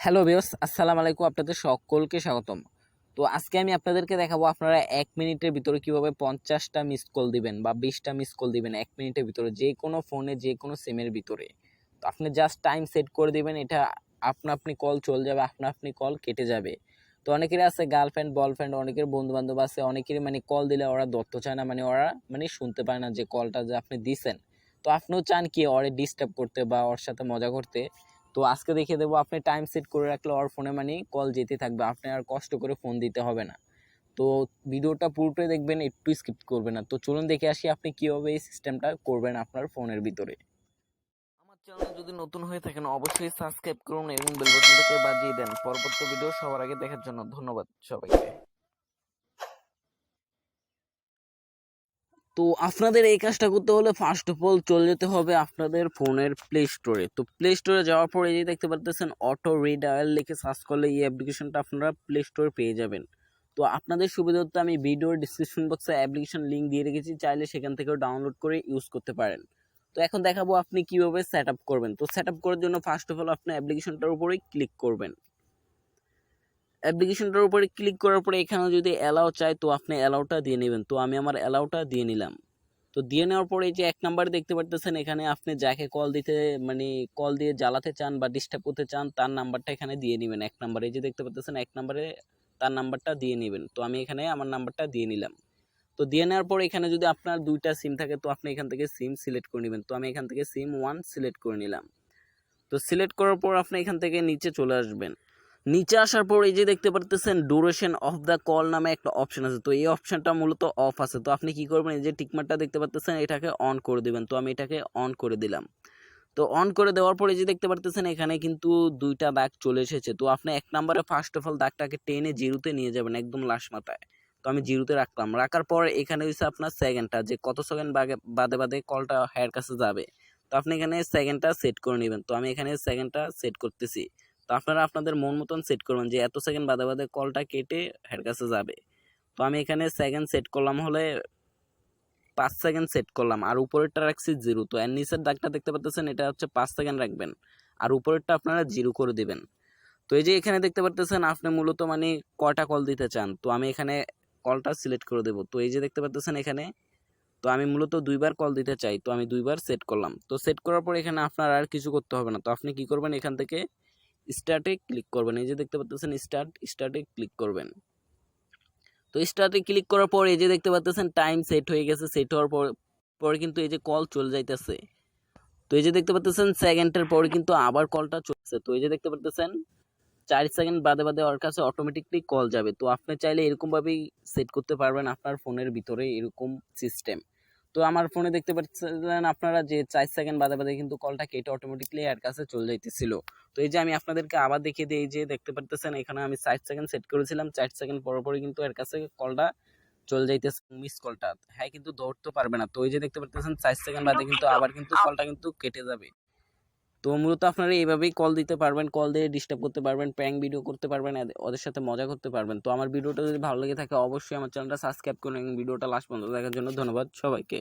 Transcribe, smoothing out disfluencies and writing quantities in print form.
Hello viewers, আসসালামু আলাইকুম। আপনাদের সকলকে স্বাগতম। তো আজকে আমি আপনাদেরকে দেখাবো আপনারা 1 মিনিটের ভিতরে কিভাবে 50টা মিস কল দিবেন বা 20টা মিস কল দিবেন 1 মিনিটের ভিতরে, যে কোনো ফোনে যে কোনো সিমের ভিতরে। তো আপনি জাস্ট টাইম সেট করে দিবেন, এটা আপনি কল চলে যাবে, আপনি কল কেটে যাবে। তো অনেকেরই আছে গার্লফ্রেন্ড বয়ফ্রেন্ড, অনেকের বন্ধু বান্ধব আছে, অনেকেরই কল দিলে ওরা ধরতে চায় না, ওরা শুনতে পায় না যে কলটা যে আপনি দিছেন। তো আপনিও চান কি ওরে ডিস্টার্ব করতে বা ওর সাথে মজা করতে। তো আজকে দেখিয়ে দেবো আপনি টাইম সেট করে রাখলে ওর ফোনে কল যেতে থাকবে, আপনি আর কষ্ট করে ফোন দিতে হবে না। তো ভিডিওটা পুরোটাই দেখবেন, একটু স্কিপ করবেন না। তো চলুন দেখে আসি আপনি কিভাবে এই সিস্টেমটা করবেন আপনার ফোনের ভিতরে। আমার চ্যানেলে যদি নতুন হয়ে থাকেন অবশ্যই সাবস্ক্রাইব করুন এবং বেল বাটনটাকে বাজিয়ে দেন পরবর্তী ভিডিও সবার আগে দেখার জন্য। ধন্যবাদ সবাইকে। তো আপনাদের এই কাজটা করতে হলে ফার্স্ট অফ অল চলে যেতে হবে আপনাদের ফোনের প্লে স্টোরে। তো প্লে স্টোরে যাওয়ার পরে এই যে দেখতে পারতেছেন অটো রিডায়াল লিখে সার্চ করলে এই অ্যাপ্লিকেশনটা আপনারা প্লে স্টোরে পেয়ে যাবেন। তো আপনাদের সুবিধার্থে আমি ভিডিওর ডিসক্রিপশন বক্সে অ্যাপ্লিকেশন লিঙ্ক দিয়ে রেখেছি, চাইলে সেখান থেকেও ডাউনলোড করে ইউজ করতে পারেন। তো এখন দেখাবো আপনি কিভাবে সেট আপ করবেন। তো সেট আপ করার জন্য ফার্স্ট অফ অল আপনি অ্যাপ্লিকেশনটার উপরেই ক্লিক করবেন। অ্যাপ্লিকেশনটার উপরে ক্লিক করার পরে এখানে যদি অ্যালাউ চাই তো আপনি অ্যালাউটা দিয়ে নেবেন। তো আমি আমার অ্যালাউটা দিয়ে নিলাম। তো দিয়ে নেওয়ার পরে এই যে 1 নাম্বারে দেখতে পারতেছেন, এখানে আপনি যাকে কল দিতে কল দিয়ে জ্বালাতে চান বা ডিস্টার্ব করতে চান তার নাম্বারটা এখানে দিয়ে নেবেন। 1 নাম্বারে এই যে দেখতে পারতেছেন 1 নাম্বারে তার নাম্বারটা দিয়ে নেবেন। তো আমি এখানে আমার নাম্বারটা দিয়ে নিলাম। তো দিয়ে নেওয়ার পরে এখানে যদি আপনার 2টা সিম থাকে তো আপনি এখান থেকে সিম সিলেক্ট করে নেবেন। তো আমি এখান থেকে সিম 1 সিলেক্ট করে নিলাম। তো সিলেক্ট করার পর আপনি এখান থেকে নিচে চলে আসবেন। নিচে আসার পর এই যে দেখতে পারতেছেন ডিউরেশন অফ দ্য কল নামে একটা অপশন আছে। তো এই অপশনটা মূলত অফ আছে। তো আপনি কি করবেন, এই যে টিকমার্কটা দেখতে পারতেছেন এটাকে অন করে দিবেন। তো আমি এটাকে অন করে দিলাম। তো অন করে দেওয়ার পরে যে দেখতে পারতেছেন এখানে কিন্তু 2টা দাগ চলে এসেছে। তো আপনি 1 নম্বরে ফার্স্ট অফ অল দাগটাকে টেনে জিরোতে নিয়ে যাবেন, একদম লাস্ট মাথায়। তো আমি জিরোতে রাখলাম। রাখার পর এখানে হচ্ছে আপনার সেকেন্ডটা, যে কত সেকেন্ড বাদে বাদে কলটা হায়ার কাছে যাবে। তো আপনি এখানে সেকেন্ডটা সেট করে নেবেন। তো আমি এখানে সেকেন্ডটা সেট করতেছি। তো আপনারা আপনাদের মন মতন সেট করবেন যে এত সেকেন্ড বাদে বাদে কলটা কেটে হায়ার কাছে যাবে। তো আমি এখানে সেকেন্ড সেট করলাম হলে 5 সেকেন্ড সেট করলাম, আর উপরেরটা রাখছি জিরো। তো এর নিচের দাগটা দেখতে পাচ্ছেন এটা হচ্ছে 5 সেকেন্ড রাখবেন, আর উপরেরটা আপনারা জিরো করে দিবেন। তো এই যে এখানে দেখতে পাচ্ছেন আপনি মূলত কয়টা কল দিতে চান। তো আমি এখানে কলটা সিলেক্ট করে দেব। তো এই যে দেখতে পাচ্ছেন এখানে, তো আমি মূলত 2বার কল দিতে চাই। তো আমি 2বার সেট করলাম। তো সেট করার পর এখানে আপনার আর কিছু করতে হবে না। তো আপনি কি করবেন, এখান থেকে স্টার্টে ক্লিক করবেন। এই যে দেখতে পাচ্ছেন স্টার্টে ক্লিক করবেন। তো স্টার্টে ক্লিক করার পর এই যে দেখতে পাচ্ছেন টাইম সেট হয়ে গেছে। সেট হওয়ার পরে কিন্তু এই যে কল চলে যাইতেছে। তো এই যে দেখতে পাচ্ছেন সেকেন্ডের পরে কিন্তু আবার কলটা চলছে। তো এই যে দেখতে পাচ্ছেন 4 সেকেন্ড বাদে বাদে ওর কাছে অটোমেটিকলি কল যাবে। তো আপনি চাইলে এরকম ভাবেই সেট করতে পারবেন আপনার ফোনের ভিতরে এরকম সিস্টেম। তো আমার ফোনে দেখতে পাচ্ছেন আপনারা যে 4 সেকেন্ড বাদে বাদে কিন্তু কলটা কেটে অটোমেটিকলি এর কাছে চলে যাইতেছিল। তো এই যে আমি আপনাদেরকে আবার দেখিয়ে দিই, এই যে দেখতে পাচ্ছেন এখানে আমি 4 সেকেন্ড সেট করেছিলাম, 4 সেকেন্ড পর পরই কিন্তু এর কাছে কলটা চলে যাইতেছে। মিস কলটা হ্যাঁ কিন্তু ধরতে পারবে না। তো এই যে দেখতে পাচ্ছেন 4 সেকেন্ড বাদে কিন্তু আবার কিন্তু কলটা কিন্তু কেটে যাবে। তো মূলত আপনারা এইভাবেই কল দিতে পারবেন, কল দিয়ে ডিস্টার্ব করতে পারবেন, প্র্যাঙ্ক ভিডিও করতে পারবেন, ওদের সাথে মজা করতে পারবেন। তো আমার ভিডিওটা যদি ভালো লেগে থাকে অবশ্যই আমার চ্যানেলটা সাবস্ক্রাইব করুন এবং ভিডিওটা লাস্ট পর্যন্ত দেখার জন্য ধন্যবাদ সবাইকে।